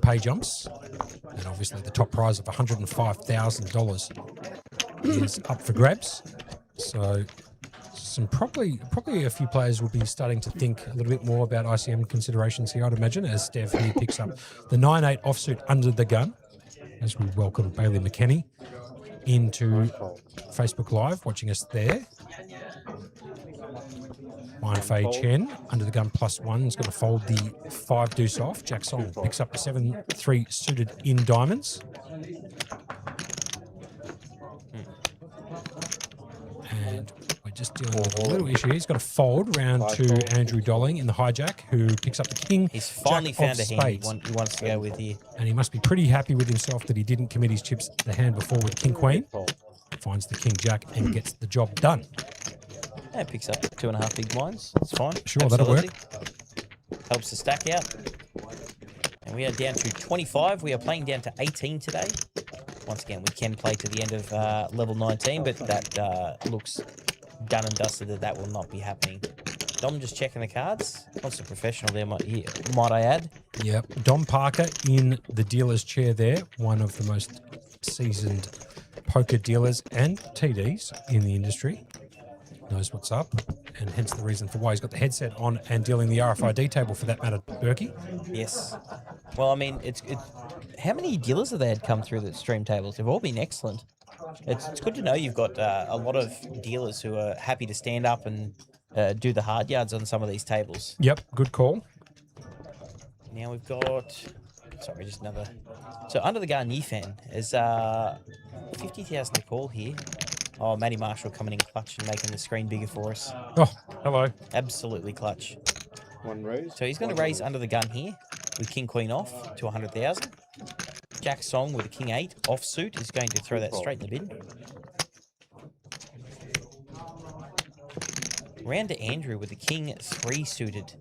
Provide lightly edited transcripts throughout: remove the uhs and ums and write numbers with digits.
pay jumps. And obviously the top prize of $105,000 is up for grabs. So probably a few players will be starting to think a little bit more about ICM considerations here, I'd imagine, as Steph here picks up the 9-8 offsuit under the gun, as we welcome Bailey McKenney into Facebook Live, watching us there. Wan Fei Chen under the gun +1 is going to fold the 5 deuce off. Jack Song picks up the 7-3 suited in diamonds. And we're just dealing with a little issue. He's got a fold round to Andrew Dolling in the hijack, who picks up the king. He's finally found a hand he wants to go with here. And he must be pretty happy with himself that he didn't commit his chips the hand before with king queen. Finds the king jack and gets the job done. Yeah, picks up 2.5 big blinds. It's fine. Sure, absolutely. That'll work. Helps the stack out. And we are down to 25. We are playing down to 18 today. Once again, we can play to the end of level 19, but that looks done and dusted that will not be happening. Dom just checking the cards. What's a professional there, might I add? Yep. Dom Parker in the dealer's chair there. One of the most seasoned poker dealers and TDs in the industry. Knows what's up, and hence the reason for why he's got the headset on and dealing the RFID table for that matter, Berkey. Yes. Well, I mean, it's how many dealers have they had come through the stream tables? They've all been excellent. It's good to know you've got a lot of dealers who are happy to stand up and do the hard yards on some of these tables. Yep, good call. Now we've got, sorry, just another. So under the gun, Yifan is 50,000 to call here. Oh, Matty Marshall coming in clutch and making the screen bigger for us. Oh, hello. Absolutely clutch. One raise. So he's going to raise under the gun here with king queen off to 100,000. Jack Song with a king 8 offsuit is going to throw that straight in the bin. Round to Andrew with the king 3 suited.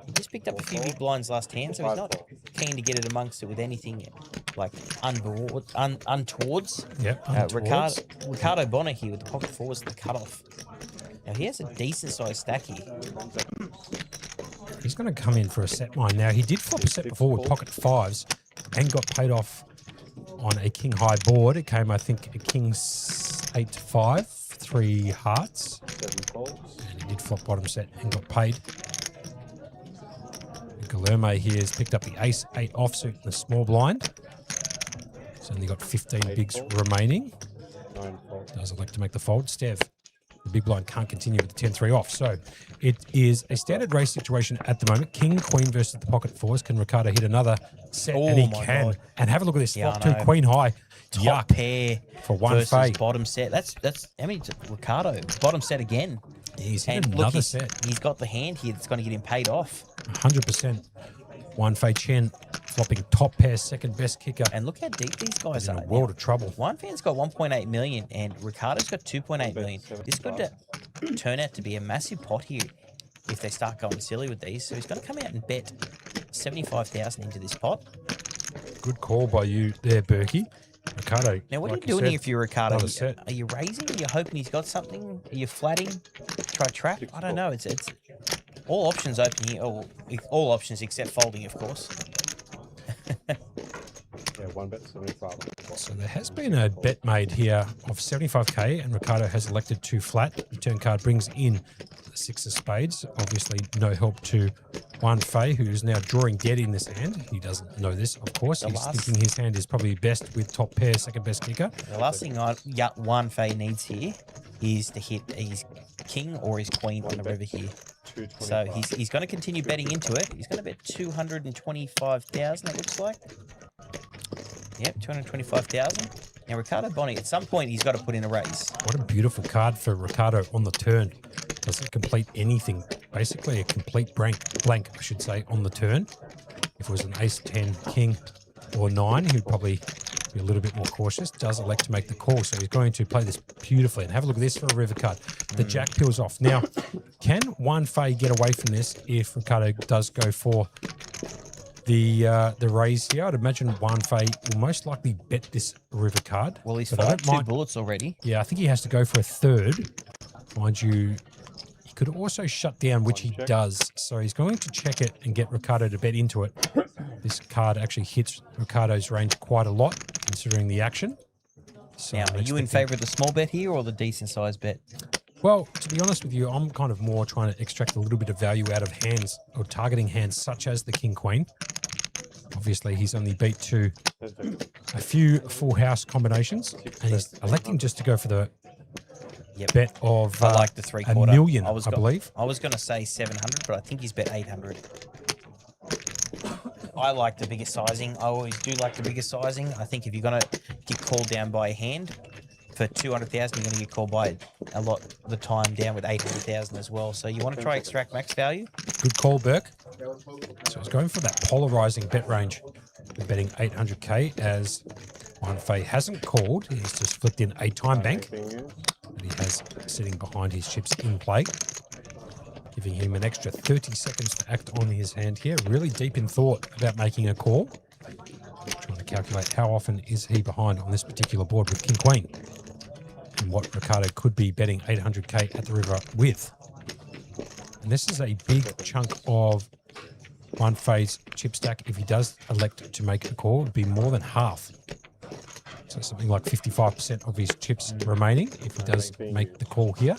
He just picked up a few big blinds last hand, so he's not keen to get it amongst it with anything like untowards. Yep, Ricardo Bonner here with the pocket fours and the cutoff. Now he has a decent sized stack here. He's going to come in for a set mine. Now he did flop a set before with pocket 5s and got paid off on a king high board. It came, I think, a king 8-5, 3 hearts. And he did flop bottom set and got paid. Guilherme here has picked up the ace 8 offsuit in the small blind. He's only got 15 bigs remaining. Does elect to make the fold. Stev, the big blind can't continue with the 10-3 off. So it is a standard race situation at the moment. King, queen versus the pocket 4s. Can Ricardo hit another set? Oh, and he my can. God. And have a look at this. Yeah, Flop 2, queen high. Top pair for one versus fade. bottom set. That's how many? Ricardo bottom set again. He's hit And another look, set. he's got the hand here that's going to get him paid off. 100%. Wan Fei Chen flopping top pair, second best kicker. And look how deep these guys in are. a world of trouble. One fan's got 1.8 million and Ricardo's got 2.8 million. This could turn out to be a massive pot here if they start going silly with these. So he's going to come out and bet 75,000 into this pot. Good call by you there, Berkey. Ricardo. Now, what like are you doing said, here if you're Ricardo? another set. Are you raising? Are you hoping he's got something? Are you flatting? Try trap? I don't know. It's all options open here. Oh, all options except folding, of course. Yeah, one bet 75. So there has been a bet made here of 75k, and Ricardo has elected to flat. The turn card brings in the 6 of spades. Obviously, no help to Wan Fei, who is now drawing dead in this hand. He doesn't know this, of course. He's thinking his hand is probably best with top pair, second best kicker. The last thing Wan Fei needs here is to hit his king or his queen on the river here. So he's going to continue betting into it. He's going to bet 225,000, it looks like. Yep, 225,000. Now, Ricardo Bonnie, at some point, he's got to put in a raise. What a beautiful card for Ricardo on the turn. Doesn't complete anything. Basically, a complete blank, I should say, on the turn. If it was an ace, 10, king, or 9, he'd probably be a little bit more cautious. Does elect to make the call, so he's going to play this beautifully. And have a look at this for a river cut. The jack peels off. Now, can Wan Fei get away from this if Ricardo does go for the raise here? I'd imagine Wan Fei will most likely bet this river card. Well, he's fired 2 bullets already. Yeah, I think he has to go for a third. Mind you, he could also shut down, which he does. So he's going to check it and get Ricardo to bet into it. This card actually hits Ricardo's range quite a lot, considering the action. So Now, I'm are you in expecting- favour of the small bet here or the decent sized bet? Well, to be honest with you, I'm kind of more trying to extract a little bit of value out of hands or targeting hands such as the King Queen. Obviously, he's only beat to a few full house combinations, and he's electing just to go for the Yep. bet of I like the a 3/4. million, I go- believe. I was going to say 700, but I think he's bet 800. I like the bigger sizing. I always do like the bigger sizing. I think if you're going to get called down by a hand for 200,000, you're going to get called by a lot of the time down with 800,000 as well. So you want to try extract max value. Good call, Burke. So he's going for that polarizing bet range. We're betting 800k as Fay hasn't called. He's just flipped in a time bank that he has sitting behind his chips in play, giving him an extra 30 seconds to act on his hand here. Really deep in thought about making a call. Trying to calculate how often is he behind on this particular board with King Queen, and what Ricardo could be betting 800k at the river with. And this is a big chunk of Fay's chip stack. If he does elect to make a call, it would be more than half. So something like 55% of his chips remaining if he does make the call here.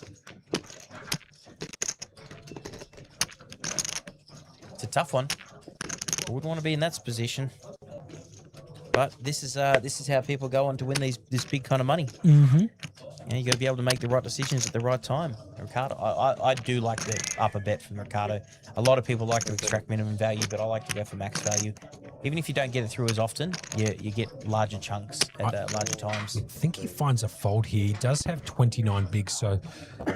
It's a tough one. I wouldn't want to be in that position. But this is how people go on to win this big kind of money. Mm-hmm. You got to be able to make the right decisions at the right time. Ricardo, I do like the upper bet from Ricardo. A lot of people like to extract minimum value, but I like to go for max value. Even if you don't get it through as often, you get larger chunks at larger times. I think he finds a fold here. He does have 29 bigs, so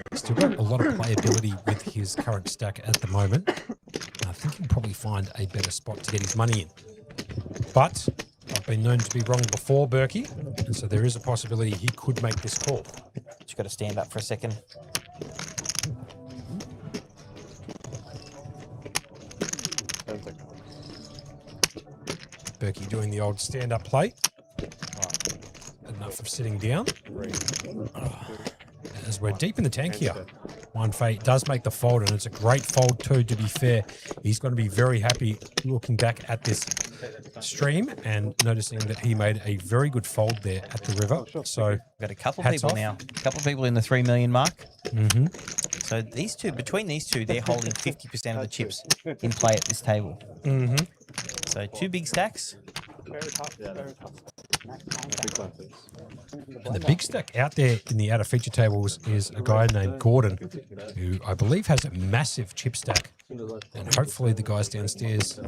he's still got a lot of playability with his current stack at the moment. And I think he'll probably find a better spot to get his money in. But I've been known to be wrong before, Berkey, and so there is a possibility he could make this call. Just got to stand up for a second. Berkey doing the old stand-up play. Enough of sitting down. As we're deep in the tank here, Fay does make the fold, and it's a great fold too, to be fair. He's going to be very happy looking back at this stream and noticing that he made a very good fold there at the river. So We've got a couple hats people off. now. A couple people in the 3 million mark. Mm-hmm. So these two, between these two, they're holding 50% of the chips in play at this table. Mm-hmm. So 2 big stacks. And the big stack out there in the outer feature tables is a guy named Gordon, who I believe has a massive chip stack. And hopefully the guys downstairs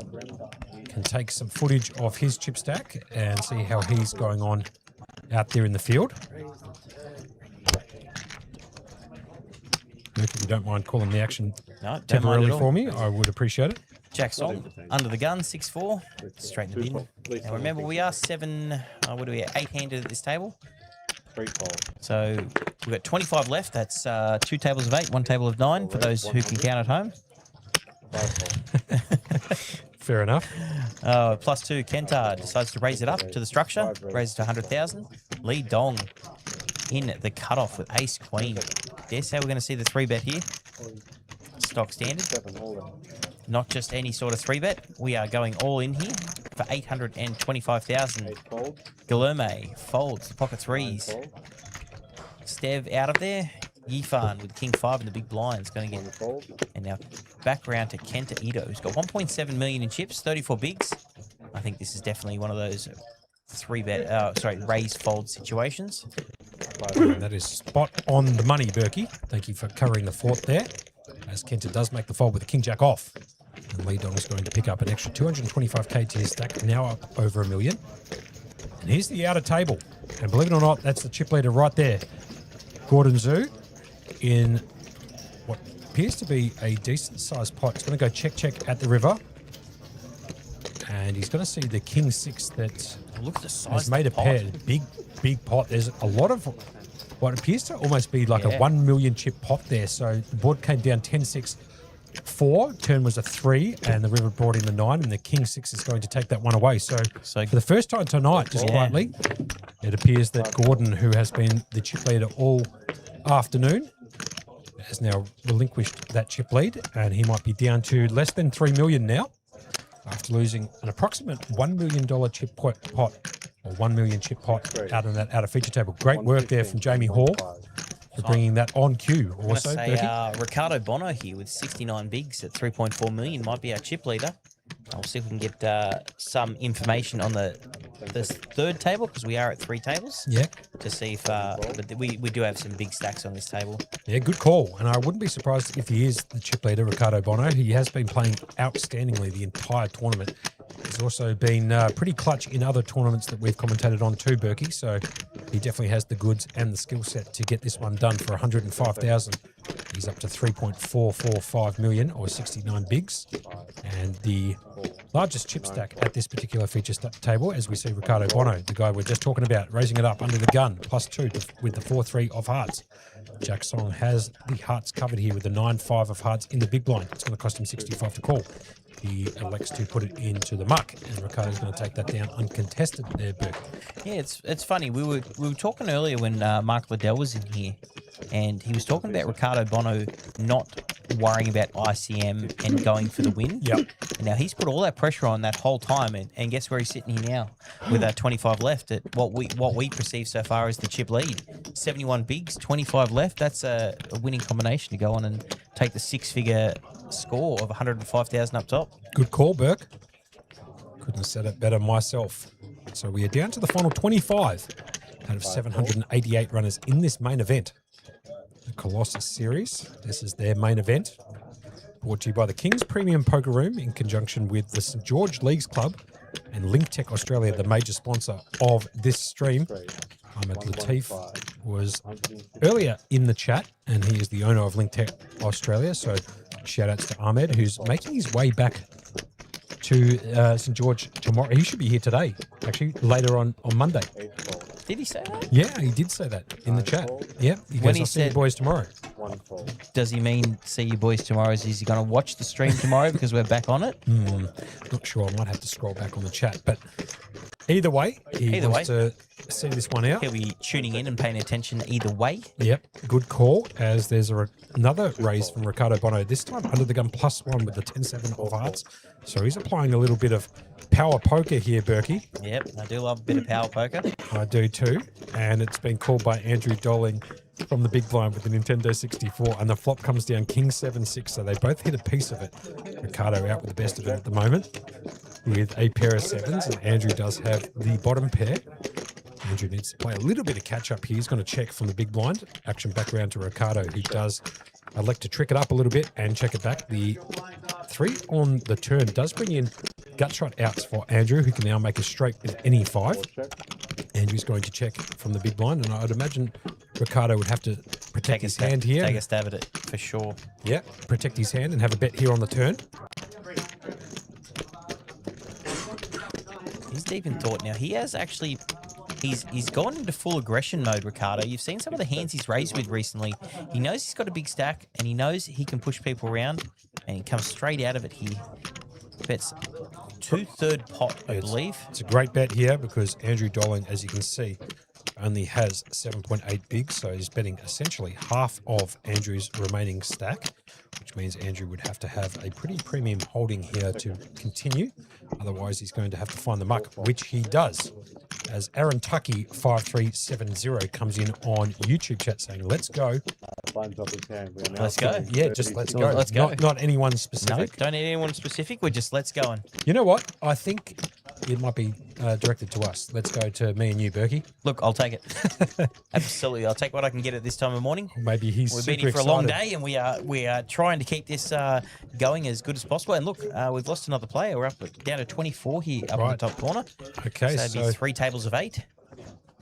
can take some footage of his chip stack and see how he's going on out there in the field. If you don't mind calling the action No, don't mind temporarily at all. for me, I would appreciate it. Jack Song, under the gun, 6-4, straight in the bin. Now remember, we are 8-handed at this table. So we've got 25 left. That's 2 tables of 8, 1 table of 9 for those who can count at home. Fair enough. +2, Kentar decides to raise it up to the structure, raise it to 100,000. Lee Dong in the cutoff with Ace Queen. Dare say we're going to see the 3-bet here. Stock standard. Not just any sort of 3-bet. We are going all in here for 825,000. Guilherme folds the pocket 3s. Stev out of there. Yifan with King 5 and the big blinds going to get. And now back round to Kenta Ito, who's got 1.7 million in chips, 34 bigs. I think this is definitely one of those raise fold situations. That is spot on the money, Berkey. Thank you for covering the fort there. As Kenta does make the fold with the King Jack off. And Lee Dong is going to pick up an extra 225k to his stack, now up over $1 million. And here's the outer table. And believe it or not, that's the chip leader right there. Gordon Zoo in what appears to be a decent sized pot. He's going to go check at the river. And he's going to see the King 6 that Look at the size has of made the a pot. pair. Big pot. There's a lot of what appears to almost be like a 1 million chip pot there. So the board came down 10-6. 4, turn was a 3, and the river brought in the 9, and the King 6 is going to take that one away. So for the first time tonight, just quietly, it appears that Gordon, who has been the chip leader all afternoon, has now relinquished that chip lead, and he might be down to less than 3 million now after losing an approximate $1 million chip pot, or 1 million chip pot out of that outer feature table. Great work there from Jamie Hall for bringing that on cue. I'm Also, going to say Ricardo Bono here with 69 bigs at 3.4 million might be our chip leader. I'll see if we can get some information on the third table, because we are at 3 tables. Yeah. To see if, but we do have some big stacks on this table. Yeah, good call. And I wouldn't be surprised if he is the chip leader, Ricardo Bono. He has been playing outstandingly the entire tournament. He's also been pretty clutch in other tournaments that we've commentated on too, Berkey. So he definitely has the goods and the skill set to get this one done for 105,000. He's up to 3.445 million, or 69 bigs. And the largest chip stack at this particular feature table, as we see Ricardo Bono, the guy we're just talking about, raising it up under the gun, +2 with the 4-3 of hearts. Jack Song has the hearts covered here with the 9-5 of hearts in the big blind. It's going to cost him 65 to call. He elects to put it into the muck, and Ricardo's going to take that down uncontested there, Burke. Yeah, it's funny. We were talking earlier when Mark Liddell was in here, and he was talking about Ricardo Bono not worrying about ICM and going for the win. Yep. And now he's put all that pressure on that whole time, and guess where he's sitting here now with 25 left at what we perceive so far as the chip lead. 71 bigs, 25 left. That's a winning combination to go on and take the 6-figure score of 105,000 up top. Good call, Burke. Couldn't have said it better myself. So we are down to the final 25 out of 788 runners in this main event. The Colossus Series. This is their main event. Brought to you by the King's Premium Poker Room in conjunction with the St George Leagues Club and LinkTech Australia, the major sponsor of this stream. Ahmed Latif was earlier in the chat, and he is the owner of LinkTech Australia. So shout outs to Ahmed, who's making his way back to St George tomorrow. He should be here today, actually, later on Monday. Did he say that? Yeah, he did say that in the chat. Yeah, he When goes, he I'll see you said- boys tomorrow. Does he mean see you boys tomorrow? Is he going to watch the stream tomorrow because we're back on it? Not sure. I might have to scroll back on the chat. But either way, he wants to see this one out. He'll be tuning in and paying attention either way. Yep, good call, as there's another raise from Ricardo Bono, this time under the gun +1 with the 10-7 of hearts. So he's applying a little bit of power poker here, Berkey. Yep, I do love a bit of power poker. I do too. And it's been called by Andrew Doling from the big blind with the Nintendo 64. And the flop comes down King 7-6. So they both hit a piece of it. Ricardo out with the best of it at the moment with a pair of sevens. And Andrew does have the bottom pair. Andrew needs to play a little bit of catch up here. He's going to check from the big blind. Action back around to Ricardo, who does elect to trick it up a little bit and check it back. The 3 on the turn does bring in gut shot outs for Andrew, who can now make a straight with any 5. Andrew's going to check from the big blind, and I'd imagine Ricardo would have to protect his hand here. Take a stab at it, for sure. Yeah, protect his hand and have a bet here on the turn. He's deep in thought now. He has actually... He's gone into full aggression mode, Ricardo. You've seen some of the hands he's raised with recently. He knows he's got a big stack, and he knows he can push people around, and he comes straight out of it here. Bets 2/3 pot, I believe. It's a great bet here because Andrew Doling, as you can see, only has 7.8 bigs, so he's betting essentially half of Andrew's remaining stack, which means Andrew would have to have a pretty premium holding here to continue. Otherwise, he's going to have to find the muck, which he does. As Aaron Tucky 5370 comes in on YouTube chat saying, "Let's go." Let's go. Yeah, just let's go. Let's go. Not anyone No, specific. don't need anyone specific. We're just let's go. You know what? I think it might be directed to us. Let's go to me and you, Berkey. Look, I'll take it. Absolutely, I'll take what I can get at this time of morning. Maybe he's We've super been here for excited. a long day, and we are trying to keep this going as good as possible. And look, we've lost another player. We're down to 24 here up in the top corner. Okay, so it'd be 3 tables of 8.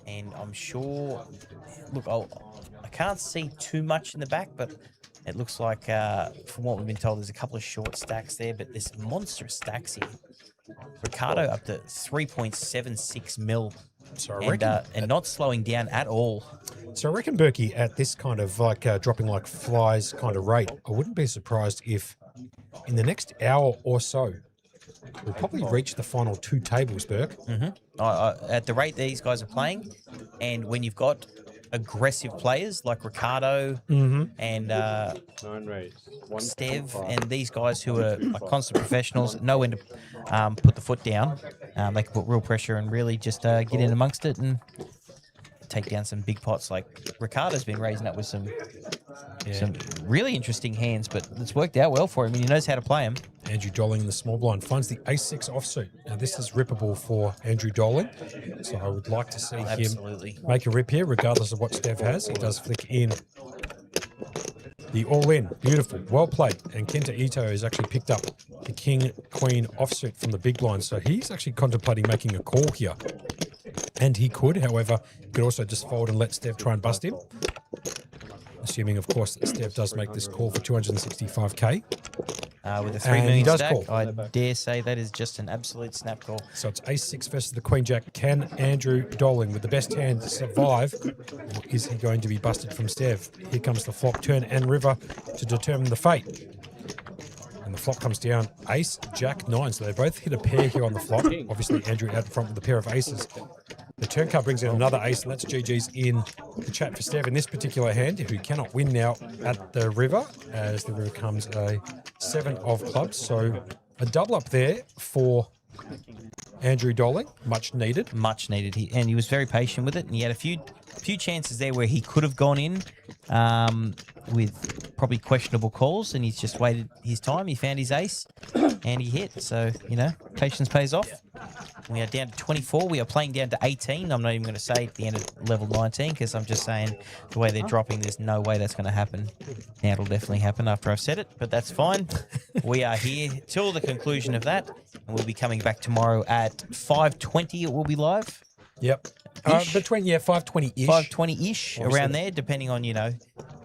And I'm sure. Look, I can't see too much in the back, but it looks like, from what we've been told, there's a couple of short stacks there, but there's monstrous stacks here. Ricardo up to 3.76 mil. So I reckon, and not slowing down at all. So I reckon, Berkey, at this kind of like dropping like flies kind of rate, I wouldn't be surprised if in the next hour or so, we'll probably reach the final 2 tables, Burke. At the rate these guys are playing, and when you've got aggressive players like Ricardo and 9 raised. 1 Stev and these guys who are like constant professionals, know when to put the foot down. They can put real pressure and really just get in amongst it and take down some big pots. Like Ricardo's been raising up with some really interesting hands, but it's worked out well for him, and he knows how to play them. Andrew Dolling in the small blind finds the ace-6 offsuit. Now, this is rippable for Andrew Dolling, so I would like to see him make a rip here, regardless of what Stev has. He does flick in the all-in. Beautiful. Well played. And Kenta Ito has actually picked up the king-queen offsuit from the big blind, so he's actually contemplating making a call here. And he could, however, he could also just fold and let Stev try and bust him. Assuming, of course, that Stev does make this call for 265k. With a 3 million stack, call. I dare say that is just an absolute snap call. So it's ace-6 versus the queen jack. Can Andrew Dolling, with the best hand, survive? Or is he going to be busted from Stev? Here comes the flop, turn and river to determine the fate. And the flop comes down ace, jack, 9. So they both hit a pair here on the flop. Obviously, Andrew out in front with a pair of aces. The turn card brings in another ace, and that's GG's in the chat for Stev in this particular hand, who cannot win now at the river, as the river comes a 7 of clubs. So a double up there for Andrew Dolling, much needed. Much needed. He was very patient with it, and he had a few chances there where he could have gone in with probably questionable calls, and he's just waited his time. He found his ace, and he hit. So, patience pays off. We are down to 24. We are playing down to 18. I'm not even going to say at the end of level 19 because I'm just saying the way they're dropping, there's no way that's going to happen. Now it'll definitely happen after I've said it, but that's fine. We are here till the conclusion of that, and we'll be coming back tomorrow at 5:20. It will be live. Yep. Between 5:20-ish. 5:20-ish, around there, depending on,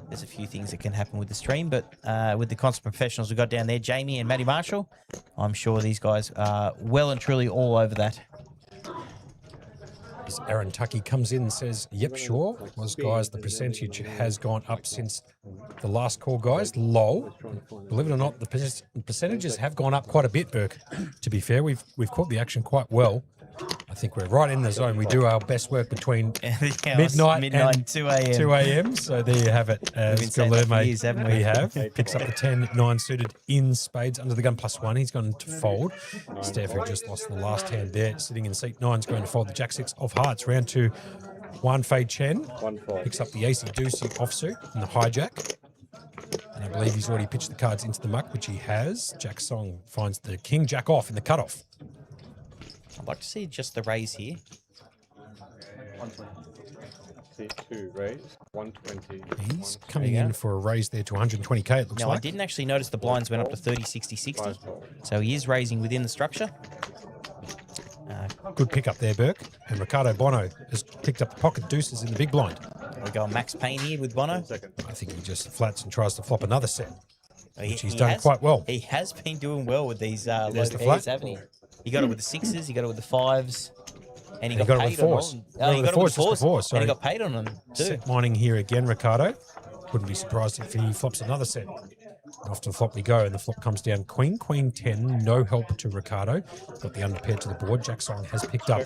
there's a few things that can happen with the stream, but with the constant professionals we got down there, Jamie and Matty Marshall, I'm sure these guys are well and truly all over that. As Aaron Tucky comes in and says, yep, sure. Was, guys, the percentage has gone up since the last call, guys. Lol. Believe it or not, the percentages have gone up quite a bit, Burke. To be fair, we've caught the action quite well. I think we're right in the zone. We do our best work between midnight and 2 a.m. 2 a.m. So there you have it. As years, haven't we? We have. Picks up the 10-9 suited in spades under the gun +1. He's going to fold. Steph, who just lost the last hand there, sitting in seat 9, is going to fold the jack-6 of hearts. Round 2, Juan Fei Chen picks up the ace-deuce offsuit and the hijack. And I believe he's already pitched the cards into the muck, which he has. Jack Song finds the king jack off in the cutoff. I'd like to see just the raise here. 2 raise, 120. He's coming in for a raise there to 120k, it looks No, like. I didn't actually notice the blinds went up to 30, 60, 60. So he is raising within the structure. Good pick up there, Burke. And Ricardo Bono has picked up the pocket deuces in the big blind. We go Max Payne here with Bono. I think he just flats and tries to flop another set, which he's He done has- quite well. He has been doing well with these low There's the pairs, flat. haven't he? He got it with the 6s, he got it with the 5s, and he And got he got it with paid on fours. them. Got it He with got it with fours just fours, before, and sorry. he got paid on them too. Set mining here again, Ricardo. Wouldn't be surprised if he flops another set. Off to the flop we go, and the flop comes down queen, queen 10, no help to Ricardo. Got the underpair to the board. Jack Song has picked up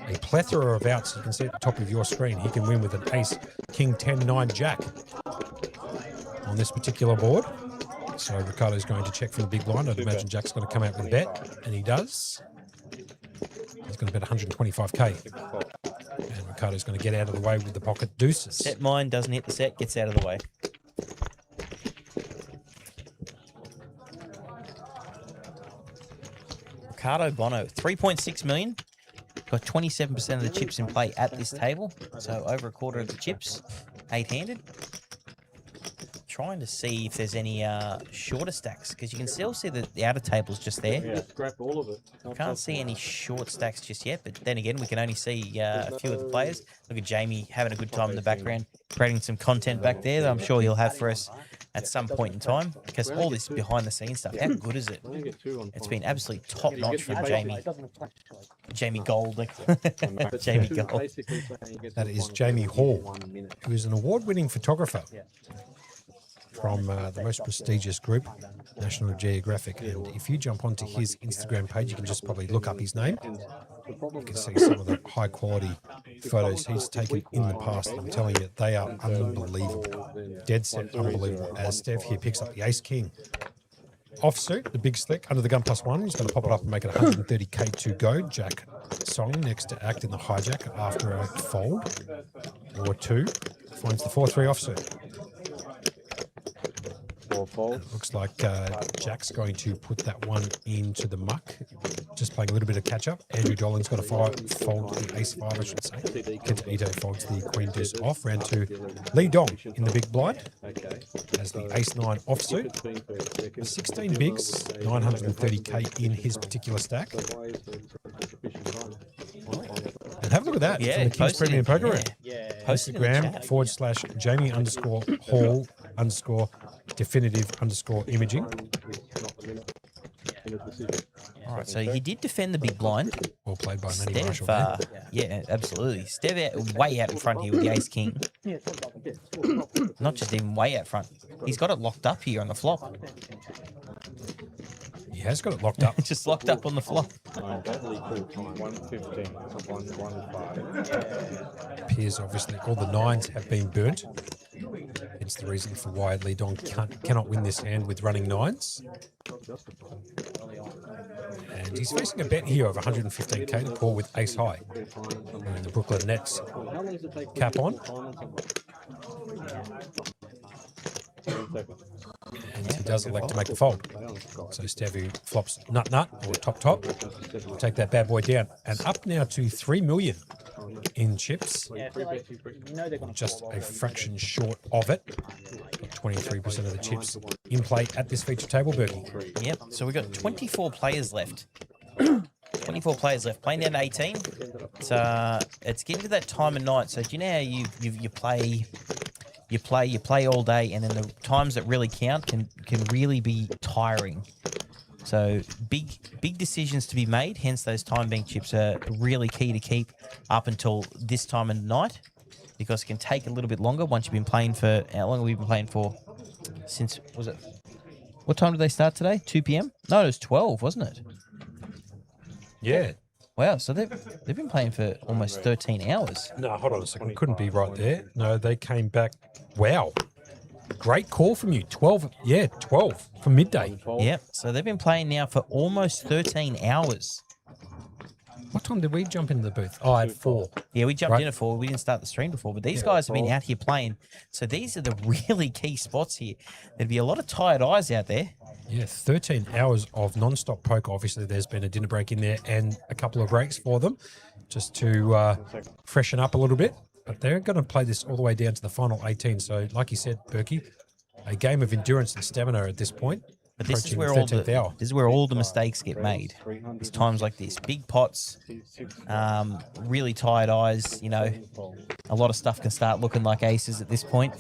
a plethora of outs. You can see at the top of your screen, he can win with an ace, king 10, 9, jack on this particular board. So Ricardo's going to check from the big blind. I'd imagine Jack's going to come out with a bet, and he does. He's going to bet 125k. And Ricardo's going to get out of the way with the pocket deuces. Set mine, doesn't hit the set, gets out of the way. Ricardo Bono, 3.6 million. Got 27% of the chips in play at this table. So over a quarter of the chips, 8-handed. Trying to see if there's any shorter stacks, because you can still see the outer table's just there. Yeah, scrap all of it. Can't see any short stacks just yet, but then again, we can only see a few of the players. Look at Jamie having a good time in the background, creating some content back there that I'm sure he'll have for us at some point in time, because all this behind-the-scenes stuff, how good is it? It's been absolutely top-notch from Jamie. Jamie Gold. Jamie Gold. That is Jamie Hall, who is an award-winning photographer from the most prestigious group, National Geographic. And if you jump onto his Instagram page, you can just probably look up his name. You can see some of the high-quality photos he's taken in the past. I'm telling you, they are unbelievable. Dead set unbelievable. As Stev here picks up the ace-king. Offsuit, the big slick, under the gun +1. He's going to pop it up and make it 130k to go. Jack Song next to act in the hijack after a fold or 2. Finds the 4-3 offsuit. Looks like Jack's going to put that one into the muck. Just playing a little bit of catch-up. Andrew Dolan's got a fold the ace-5, I should say. Kenta Ito folds the queen deuce off. Round 2, Lee Dong in the big blind. Has the ace-9 offsuit. 16 bigs, 930k in his particular stack. And have a look at that from the King's Premium Poker Room. Instagram /Jamie_Hall_definitive_imaging. All right, so he did defend the big blind. Well played by Manny Marshall. Yeah, absolutely. Stev way out in front here with the ace-king. Not just even way out front. He's got it locked up here on the flop. He has got it locked up. Just locked up on the flop. 115, 115. Appears obviously all the 9s have been burnt. It's the reason for why Lee Dong cannot win this hand with running 9s. And he's facing a bet here of 115k to call with ace high. And the Brooklyn Nets cap on. And he does elect to make the fold. So Stevie flops nut or top. Take that bad boy down. And up now to 3 million in chips. Just a fraction short of it. 23% of the chips in play at this feature table, Berkey. Yep, so we've got 24 players left. 24 players left, playing down to 18. It's getting to that time of night. So do you know how you play all day, and then the times that really count can really be tiring. So big decisions to be made. Hence, those time bank chips are really key to keep up until this time of night, because it can take a little bit longer once you've been playing for. How long have we been playing for? Since what time did they start today? 2 p.m. No, it was 12, wasn't it? Yeah. Wow, so they've been playing for almost 13 hours. No, hold on a second. Couldn't be right there. No, they came back. Wow. Great call from you. 12. Yeah, 12 for midday. Yep. So they've been playing now for almost 13 hours. What time did we jump into the booth? Oh, at 4. Yeah, we jumped in at 4. We didn't start the stream before, but these guys have been out here playing. So these are the really key spots here. There'd be a lot of tired eyes out there. Yeah, 13 hours of non-stop poker. Obviously, there's been a dinner break in there and a couple of breaks for them just to freshen up a little bit. But they're going to play this all the way down to the final 18. So, like you said, Berkey, a game of endurance and stamina at this point. But this is where all the mistakes get made. It's times like this, big pots, really tired eyes. You know, a lot of stuff can start looking like aces at this point.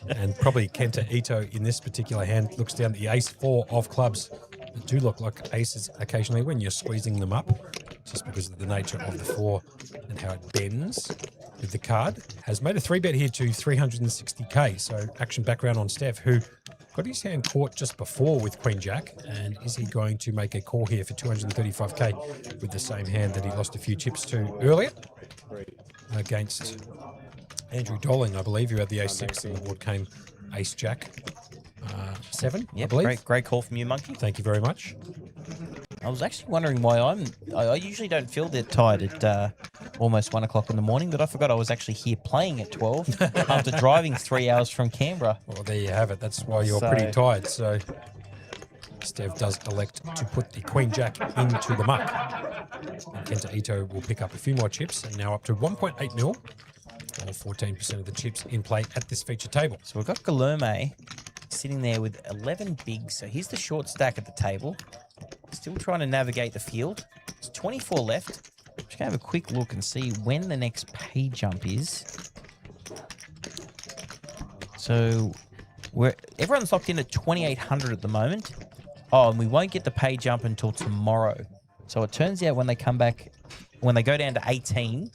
And probably Kenta Ito in this particular hand looks down the ace-4 of clubs that do look like aces occasionally when you're squeezing them up, just because of the nature of the 4 and how it bends with the card. Has made a 3-bet here to 360k. So action background on Steph, who got his hand caught just before with Queen Jack, and is he going to make a call here for 235k with the same hand that he lost a few chips to earlier against Andrew Dolan, I believe, who had the ace-6 and the board came ace-jack 7, I believe. Great call from you, Monkey. Thank you very much. I was actually wondering why I usually don't feel that tired at almost 1 o'clock in the morning, but I forgot I was actually here playing at 12 after driving 3 hours from Canberra. Well, there you have it. That's why you're pretty tired. So Stev does elect to put the Queen Jack into the muck. And Kenta Ito will pick up a few more chips, and now up to 1.8 mil, or 14% of the chips in play at this feature table. So we've got Guilherme sitting there with 11 bigs. So here's the short stack at the table. Still trying to navigate the field. There's 24 left. Just gonna have a quick look and see when the next pay jump is. So everyone's locked in at 2,800 at the moment. Oh, and we won't get the pay jump until tomorrow. So it turns out when they come back, when they go down to 18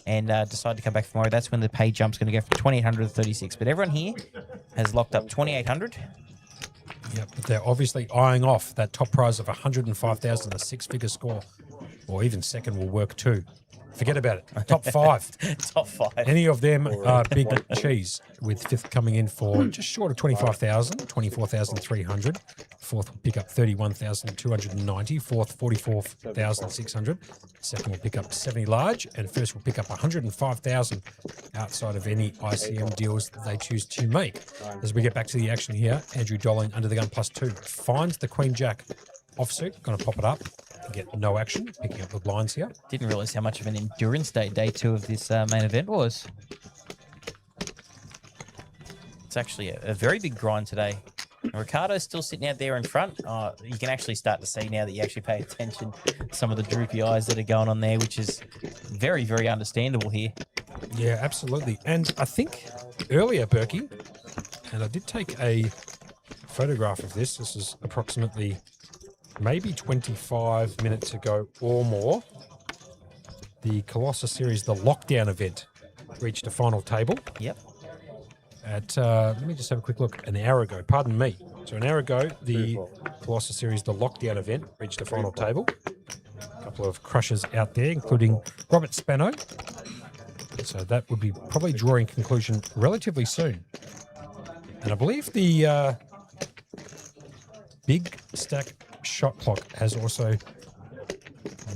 and decide to come back tomorrow, that's when the pay jump's going to go from 2,800 to 36. But everyone here has locked up 2,800. Yep, but they're obviously eyeing off that top prize of 105,000, a 6-figure score, or even second will work too. Forget about it. Top 5. Top 5. Any of them are big cheese, with 5th coming in for just short of 25,000, 24,300. 4th will pick up 31,290. 4th, 44,600. 2nd will pick up 70 large, and 1st will pick up 105,000 outside of any ICM deals that they choose to make. As we get back to the action here, Andrew Dolling under the gun +2 finds the Queen Jack offsuit, going to pop it up. Get no action, picking up the blinds here. Didn't realise how much of an endurance day 2 of this main event was. It's actually a very big grind today. And Ricardo's still sitting out there in front. You can actually start to see now that you actually pay attention to some of the droopy eyes that are going on there, which is very, very understandable here. Yeah, absolutely. And I think earlier, Berkey, and I did take a photograph of this. This is approximately maybe 25 minutes ago or more. The Colossus Series, the lockdown event, reached a final table. Yep. At, let me just have a quick look, an hour ago, pardon me. So an hour ago, the Colossus Series, the lockdown event, reached a final table. A couple of crushers out there, including Robert Spano. So that would be probably drawing conclusion relatively soon. And I believe the big stack shot clock has also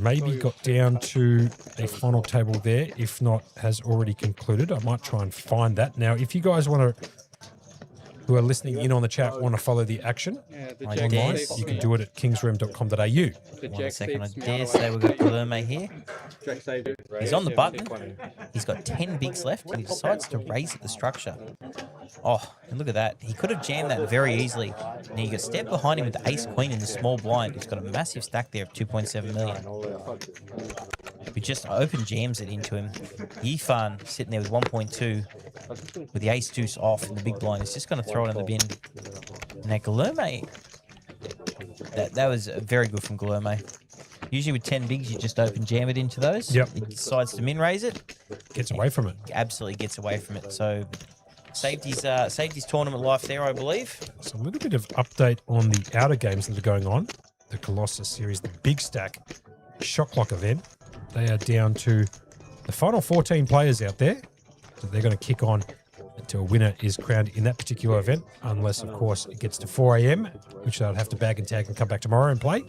maybe got down to a final table there, if not has already concluded. I might try and find that. Now, if you guys want to, who are listening in on the chat, want to follow the action online, you can do it at kingsroom.com.au. 1 second, I dare say we've got Guilherme here. He's on the button. He's got 10 bigs left, and he decides to raise at the structure. Oh, and look at that. He could have jammed that very easily. Now you got step behind him with the ace-queen in the small blind. He's got a massive stack there of 2.7 million. He just open jams it into him. Yifan sitting there with 1.2 with the ace-deuce off in the big blind. He's just going to throw it in the bin. Now Guilherme, that was very good from Guilherme. Usually with 10 bigs, you just open jam it into those. Yep. He decides to min raise it. Gets away from it. Absolutely gets away from it. So saved his tournament life there, I believe. So a little bit of update on the outer games that are going on. The Colossus Series, the big stack shot clock event. They are down to the final 14 players out there. So they're going to kick on until a winner is crowned in that particular event, unless, of course, it gets to 4 a.m., which they'll have to bag and tag and come back tomorrow and play.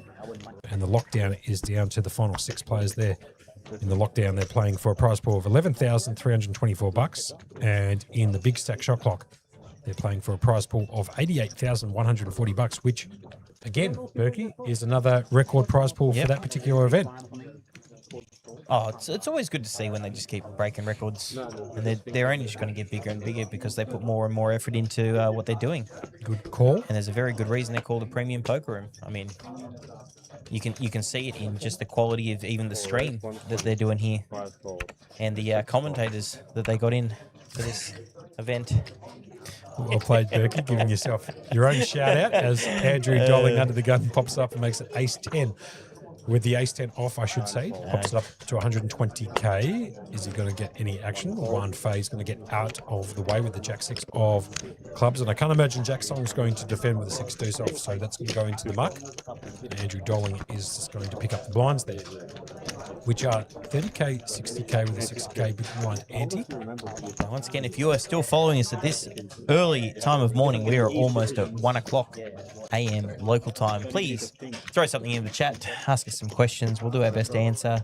And the lockdown is down to the final 6 players there. In the lockdown, they're playing for a prize pool of $11,324. And in the big stack shot clock, they're playing for a prize pool of $88,140, which, again, Berkey, is another record prize pool for that particular event. Oh, it's always good to see when they just keep breaking records. And they're only just going to get bigger and bigger because they put more and more effort into what they're doing. Good call. And there's a very good reason they're called a premium poker room. I mean, you can see it in just the quality of even the stream that they're doing here. And the commentators that they got in for this event. Well played, Berkey, giving yourself your own shout out as Andrew Dolling under the gun pops up and makes it ace-10. With the ace-10 off, I should say, pops it up to 120k. Is he going to get any action? One phase going to get out of the way with the jack-6 of clubs. And I can't imagine Jack Song's going to defend with a 6-deuce off, so that's going to go into the muck. And Andrew Dolling is just going to pick up the blinds there, which are 30k, 60k with a 60k big blind ante. Once again, if you are still following us at this early time of morning, we are almost at 1 o'clock a.m. local time. Please throw something in the chat, ask us some questions. We'll do our best to answer,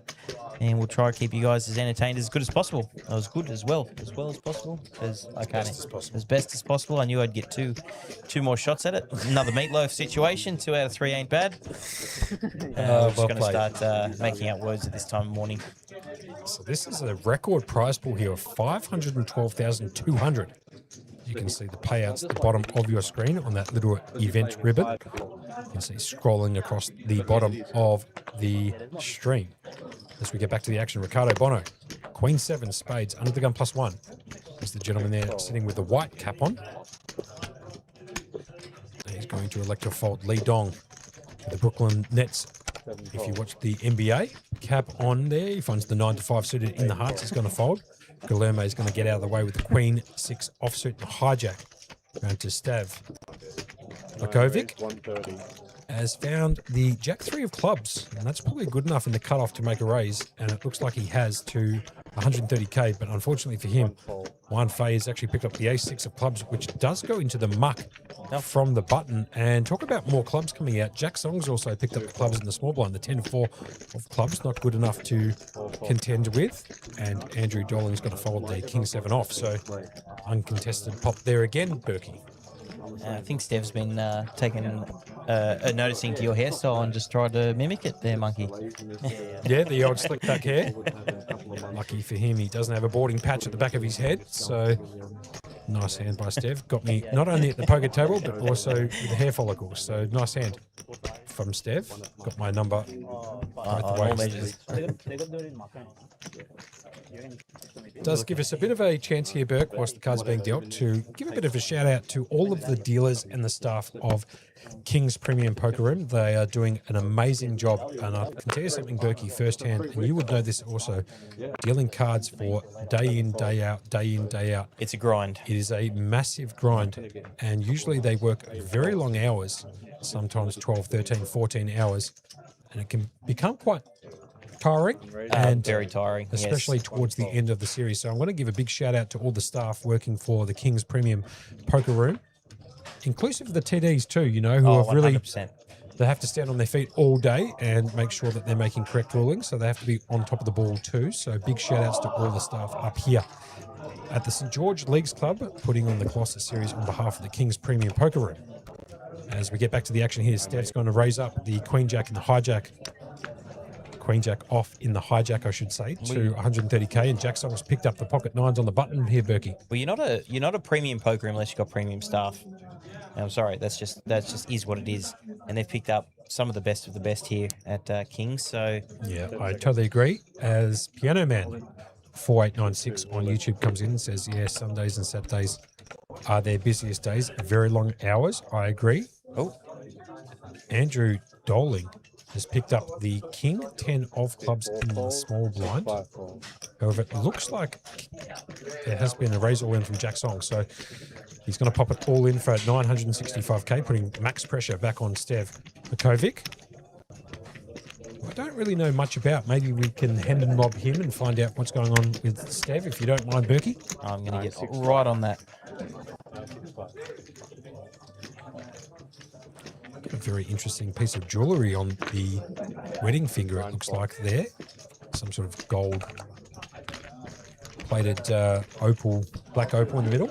and we'll try to keep you guys as entertained as good as possible. As good as well as possible. As I can't as best as possible. I knew I'd get two more shots at it. Another meatloaf situation. 2 out of 3 ain't bad. We're just going to start making out words at this time of morning. So this is a record prize pool here of 512,200. You can see the payouts at the bottom of your screen on that little event ribbon. You can see scrolling across the bottom of the stream. As we get back to the action, Ricardo Bono, Queen 7 spades under the gun +1. There's the gentleman there sitting with the white cap on. And he's going to elect to fold Lee Dong to the Brooklyn Nets. If you watch the NBA, cap on there, he finds the 9-5 suited in the hearts, he's going to fold. Guilherme is going to get out of the way with the Queen 6 offsuit and hijack. Round to Stav. Lakovic. has found the Jack 3 of clubs, and that's probably good enough in the cutoff to make a raise, and it looks like he has to 130k, but unfortunately for him, Juan Fay has actually picked up the Ace 6 of clubs, which does go into the muck from the button. And talk about more clubs coming out. Jack Song's also picked up the clubs in the small blind, the 10-4 of clubs, not good enough to contend with. And Andrew Dolling's got to follow the King 7 off, so uncontested pop there again, Berkey. I think Stev's been taking noticing to your hairstyle and just tried to mimic it there, Monkey. Yeah, the old slick back hair. Lucky for him, he doesn't have a boarding patch at the back of his head, so nice hand by Stev. Got me not only at the poker table, but also with the hair follicles, so nice hand from Stev. Got my number both ways. Does give us a bit of a chance here, Burke, whilst the cards are being dealt, to give a bit of a shout out to all of the dealers and the staff of King's Premium Poker Room. They are doing an amazing job, and I can tell you something, Berkey, firsthand, and you would know this also, dealing cards for day in, day out, day in, day out. It's a grind. It is a massive grind, and usually they work very long hours, sometimes 12, 13, 14 hours, and it can become quite tiring, and very tiring, especially towards the end of the series. So I'm going to give a big shout out to all the staff working for the King's Premium Poker Room, inclusive of the TDs too, you know, who have really, 100%. they have to stand on their feet all day and make sure that they're making correct rulings. So they have to be on top of the ball too. So big shout outs to all the staff up here at the St. George Leagues Club, putting on the Colossus series on behalf of the King's Premium Poker Room. As we get back to the action here, Stev's going to raise up the Queen Jack and the Hijack. Queen Jack off in the hijack, I should say, to 130k, and Jack Song's picked up the pocket nines on the button here, Berkey. Well, you're not a premium poker unless you've got premium staff. I'm sorry, that's just is what it is. And they've picked up some of the best here at King's. So yeah, I totally agree. As Piano Man 4896 on YouTube comes in and says, yeah, Sundays and Saturdays are their busiest days, very long hours. I agree. Oh, Andrew Doling has picked up the King 10 of clubs in the small blind. However, it looks like there has been a raise all in from Jack Song, so he's going to pop it all in for 965k, putting max pressure back on Stev Makovic. I don't really know much about. Maybe we can hand and mob him and find out what's going on with Stev, if you don't mind, Berkey. I'm going to get right on that. A very interesting piece of jewellery on the wedding finger, it looks like there. Some sort of gold plated opal, black opal in the middle.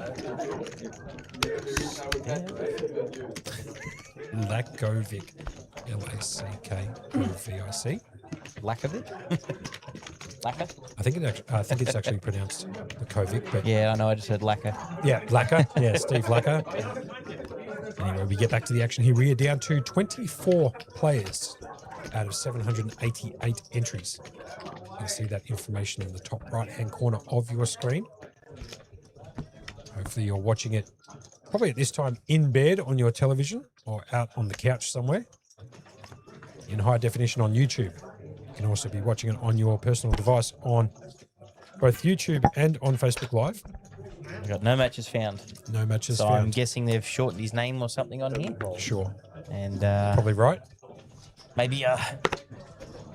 Lakovic, L-A-C-K-O-V-I-C. Lakovic? Lacquer? I think it's actually pronounced Lakovic, but yeah, I know. I just heard lacquer. yeah, Lacquer. Yeah, Steve Lacquer. Anyway, we get back to the action here. We are down to 24 players out of 788 entries. You can see that information in the top right-hand corner of your screen. Hopefully you're watching it probably at this time in bed on your television or out on the couch somewhere in high definition on YouTube. You can also be watching it on your personal device on both YouTube and on Facebook Live. We've got no matches found. No matches so found. I'm guessing they've shortened his name or something on here. Sure. And probably right. Maybe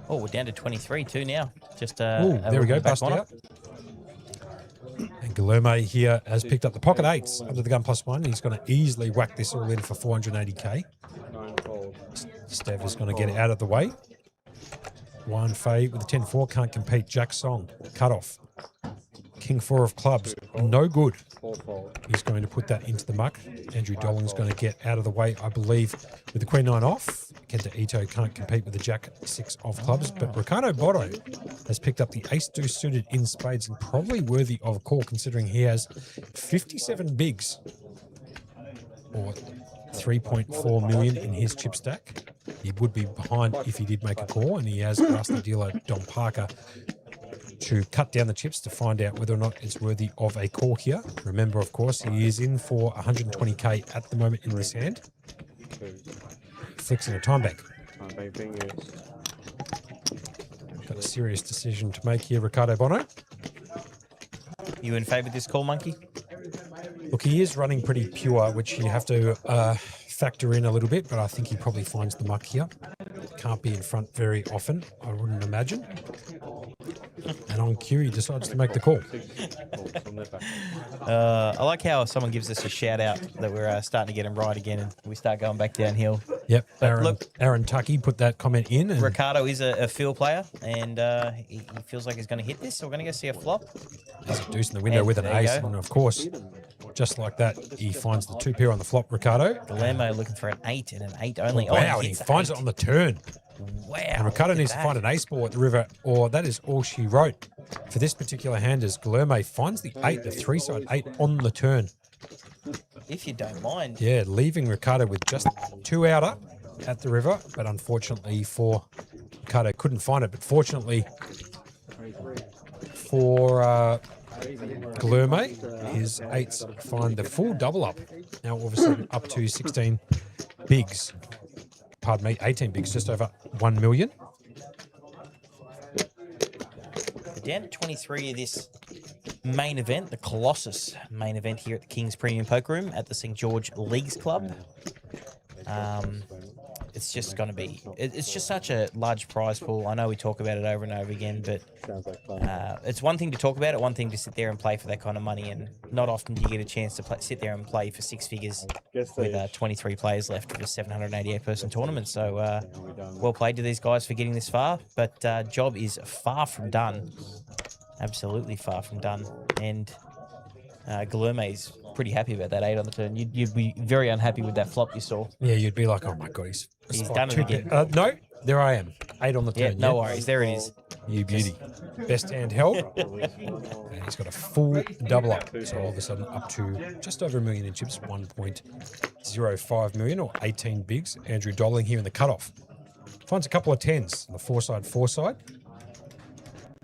we're down to 23 too now. Just there we go, bust out. And Guilherme here has picked up the pocket eights under the gun +1. He's going to easily whack this all in for 480k. Stev is going to get out of the way. Juan Fay with a 10-4, can't compete. Jack Song, cut off. King 4 of clubs, no good. He's going to put that into the muck. Andrew Dolling's going to get out of the way, I believe, with the Queen 9 off. Kenta Ito can't compete with the Jack 6 of clubs, but Ricardo Botto has picked up the Ace Deuce suited in spades and probably worthy of a call considering he has 57 bigs or 3.4 million in his chip stack. He would be behind if he did make a call, and he has asked the dealer, Don Parker, to cut down the chips to find out whether or not it's worthy of a call here. Remember, of course, he is in for 120k at the moment in this hand. Flicks in a time bank. Got a serious decision to make here, Ricardo Bono. You in favour of this call, Monkey? Look, he is running pretty pure, which you have to factor in a little bit, but I think he probably finds the muck here. Can't be in front very often, I wouldn't imagine. And on cue, he decides to make the call. I like how someone gives us a shout out that we're starting to get him right again, and we start going back downhill. Yep, But Aaron Tuckey put that comment in. And Ricardo is a field player, and he feels like he's going to hit this. So we're going to go see a flop. there's a deuce in the window And with an there you ace. go. And of course, just like that, he finds the 2-pair on the flop, Ricardo. Guillermo looking for an 8 and an 8 only. Wow, and he finds it on the turn. Wow. And Ricardo needs to find an ace ball at the river, or that is all she wrote. For this particular hand, as Guillermo finds the 8, the 3-side 8 on the turn. If you don't mind. Yeah, leaving Ricardo with just 2 outer at the river, but unfortunately for Ricardo, couldn't find it. But fortunately for Guillermo, his 8s find the full double up. Now all of a sudden up to 16 bigs. Pardon me, 18 bigs, just over 1 million. We're down to 23 of this main event, the Colossus main event here at the King's Premium Poker Room at the St. George Leagues Club. It's just going to be, it's just such a large prize pool. I know we talk about it over and over again, but it's one thing to talk about it, one thing to sit there and play for that kind of money, and not often do you get a chance to sit there and play for 6 figures with 23 players left of a 788-person tournament. So well played to these guys for getting this far, but job is far from done. Absolutely far from done. And Guillermo's pretty happy about that 8 on the turn. You'd be very unhappy with that flop you saw. Yeah, you'd be like, oh my God, he's done it again. No, there I am. 8 on the turn. Yeah, no worries. There it is. You beauty. Best hand held. And he's got a full double up. So all of a sudden up to just over 1 million in chips, 1.05 million or 18 bigs. Andrew Dolling here in the cutoff. Finds a couple of 10s on the 4-side.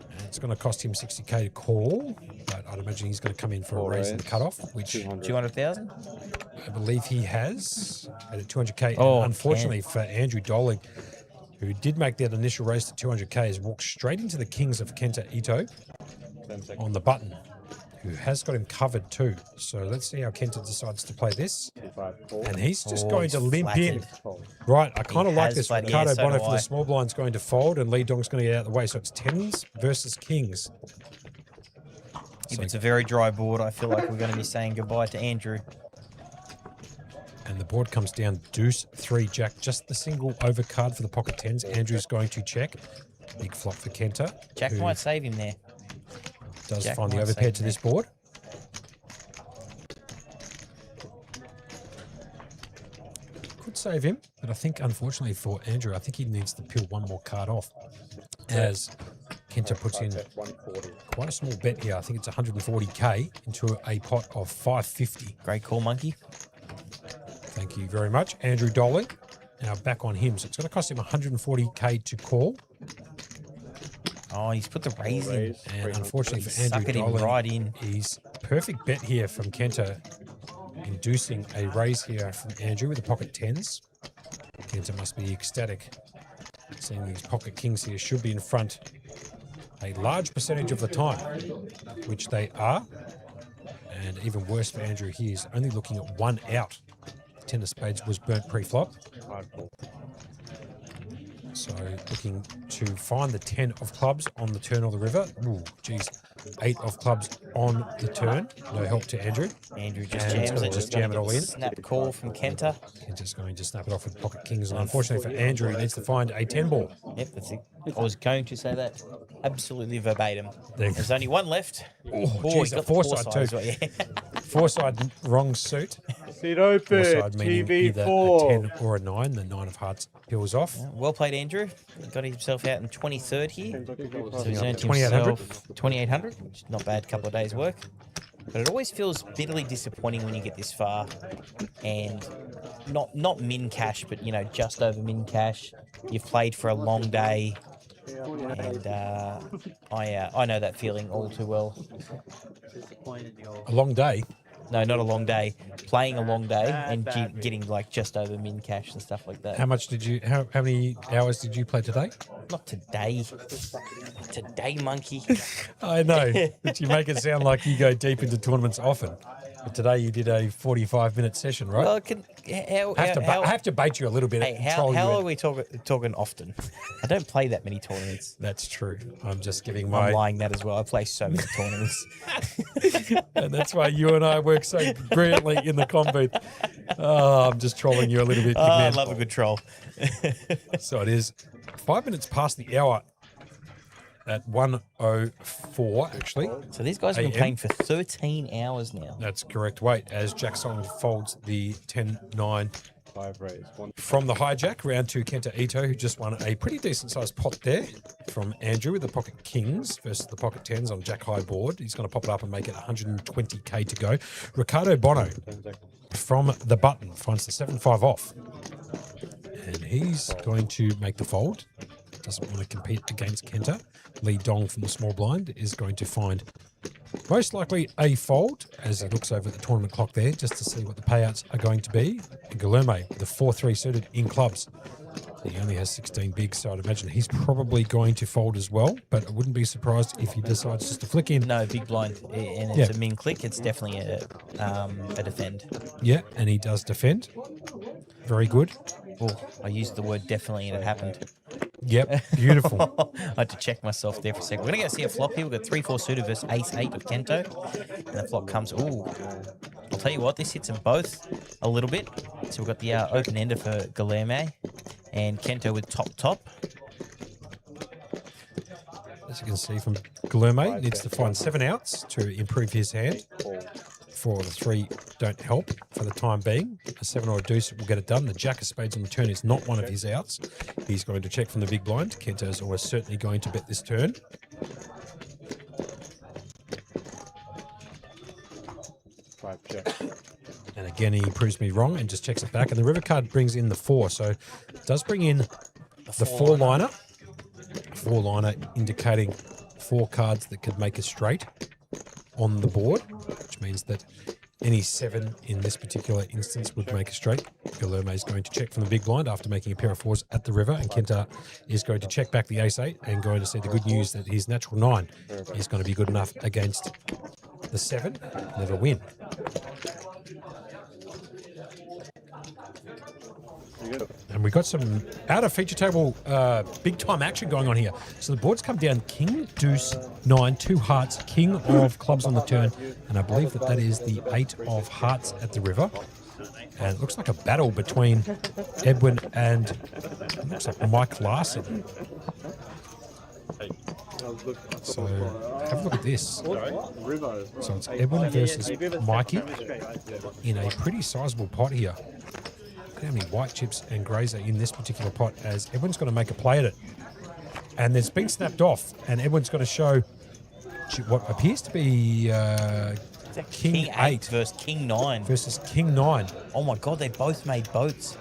And it's going to cost him 60k to call. But I'd imagine he's going to come in for a raise in the cutoff, which 200,000? I believe he has at 200k. Oh, and unfortunately for Andrew Dolling, who did make that initial race to 200k, has walked straight into the kings of Kenta Ito on the button, who has got him covered too. So let's see how Kenta decides to play this. And he's just going to limp in. Right, I kind of like this. Ricardo Bono for the small blind's going to fold, and Lee Dong's going to get out of the way. So it's 10s versus kings. If it's a very dry board, I feel like we're going to be saying goodbye to Andrew. And the board comes down deuce, 3, jack, just the single overcard for the pocket 10s. Andrew's going to check. Big flop for Kenta. Jack might save him there. Does Jack find the might overpair save to him this board. Could save him, but I think unfortunately for Andrew, I think he needs to peel one more card off. As Kenta puts in quite a small bet here. I think it's 140k into a pot of 550. Great call, Monkey. Thank you very much. Andrew Dolling. Now back on him. So it's going to cost him 140k to call. Oh, he's put the raise in. And unfortunately for Andrew Suckered him Dolling, right in. he's perfect bet here from Kenta, inducing a raise here from Andrew with the pocket 10s. Kenta must be ecstatic, seeing these pocket kings here should be in front a large percentage of the time, which they are. And even worse for Andrew, he is only looking at 1 out. 10 of spades was burnt pre-flop. So looking to find the 10 of clubs on the turn of the river. Ooh, geez. 8 of clubs on the turn. No help to Andrew. Andrew just And jams it. just jam it all in. Snap call from Kenta. Kenta's going to snap it off with pocket kings. And unfortunately for Andrew, he needs to find a 10 ball. Yep, that's it. I was going to say that absolutely verbatim. There. There's only one left. Oh, Boy, geez, got a the 4-side as too. well, yeah. 4-side wrong suit. Sit open, 4-side meaning either a TV4. 10 or a 9. The 9 of hearts peels off. Well played, Andrew. He got himself out in 23rd here. So he's earned 2800. himself 2,800, which is not bad, couple of days' work. But it always feels bitterly disappointing when you get this far and not min cash, but just over min cash. You've played for a long day, and I know that feeling all too well. A long day. No, not a long day. Playing a long day and getting like just over min cash and stuff like that. How much did you? How many hours did you play today? Not today. Not today, monkey. I know, but you make it sound like you go deep into tournaments often. But today you did a 45-minute session, right? Well, I have to bait you a little bit. Hey, and how troll you are in. we talking often? I don't play that many tournaments. That's true. I'm just giving I'm my... lying that as well. I play so many tournaments. And that's why you and I work so brilliantly in the comm booth. Oh, I'm just trolling you a little bit. Oh, I man. love a good troll. So it is 5 minutes past the hour at 1:04, actually. So these guys have been AM. playing for 13 hours now. That's correct. Wait, as Jack Song folds the 10-9 5 raise. 1. from the hijack round to Kenta Ito, who just won a pretty decent sized pot there from Andrew with the pocket kings versus the pocket tens on Jack High board. He's going to pop it up and make it 120k to go. Ricardo Bono 10 seconds. from the button finds the 7-5 off. And he's going to make the fold. Doesn't want to compete against Kenta. Lee Dong from the small blind is going to find most likely a fold as he looks over at the tournament clock there just to see what the payouts are going to be. And Guilherme with the 4-3 suited in clubs. He only has 16 bigs, so I'd imagine he's probably going to fold as well, but I wouldn't be surprised if he decides just to flick in. No, big blind, and it's a min click. It's definitely a defend. Yeah, and he does defend. Very good. Oh, I used the word definitely, and it happened. Yep, beautiful. I had to check myself there for a second. We're going to go see a flop here. We've got 3-4 suited versus ace-8 of Kento. And the flop comes... Ooh. I'll tell you what, this hits them both a little bit. So we've got the open-ender for Guilherme and Kento with top. As you can see from Guilherme, needs to find 7 outs to improve his hand. 4 or 3 don't help for the time being. A 7 or a deuce will get it done. The jack of spades on the turn is not one of his outs. He's going to check from the big blind. Kento is almost certainly going to bet this turn. Check. And again, he proves me wrong and just checks it back. And the river card brings in the 4, so it does bring in the 4-liner. 4-liner indicating 4 cards that could make a straight on the board, which means that any 7 in this particular instance would make a straight. Guilherme is going to check from the big blind after making a pair of 4s at the river, and Kenta is going to check back the ace-8 and going to see the good news that his natural 9 is going to be good enough against the 7, never win. And we got some out of feature table big time action going on here. So the boards come down king, deuce, 9, 2 hearts, king of clubs on the turn, and I believe that is the 8 of hearts at the river. And it looks like a battle between Edwin and it looks like Mike Larson. So have a look at this. So it's Edwin versus Mikey in a pretty sizable pot here. Look how many white chips and greys are in this particular pot, as Edwin's going to make a play at it. And it's been snapped off, and Edwin's going to show what appears to be King 8 versus King 9. Versus King 9. Oh my God, they both made boats.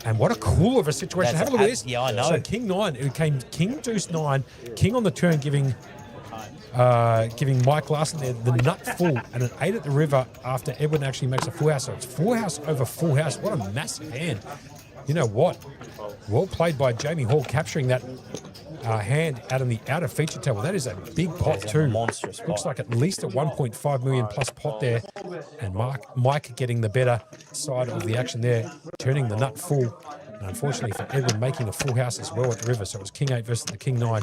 And what a cool of a situation. Have a look at this. Yeah, I know. So King 9, it came King, deuce 9, King on the turn giving Mike Larson there the nut full, and an 8 at the river after Edwin actually makes a full house. So it's full house over full house. What a massive hand. You know what? Well played by Jamie Hall, capturing that hand out in the outer feature table. That is a big pot too. Monstrous pot. Looks like at least a 1.5 million plus pot there. And Mike getting the better side of the action there, turning the nut full. And unfortunately for Edwin, making a full house as well at the river. So it was King 8 versus the King 9.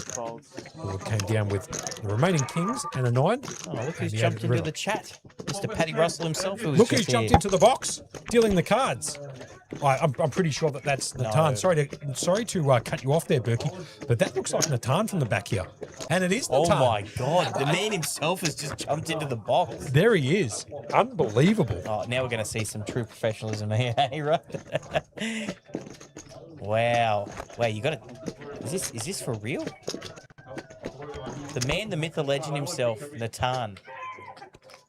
Who came down with the remaining kings and a 9. Oh, look who's jumped into the chat. Mr. Paddy Russell himself. Who was Look just who's jumped here. into the box, dealing the cards. I'm pretty sure that's Natan. No. Sorry to cut you off there, Berkey, but that looks like Natan from the back here. And it is Natan. Oh my God, the man himself has just jumped into the box. There he is. Unbelievable. Oh, now we're going to see some true professionalism here, hey, right? Wow. Wait, you got it. Is this for real? The man, the myth, the legend himself, Natan.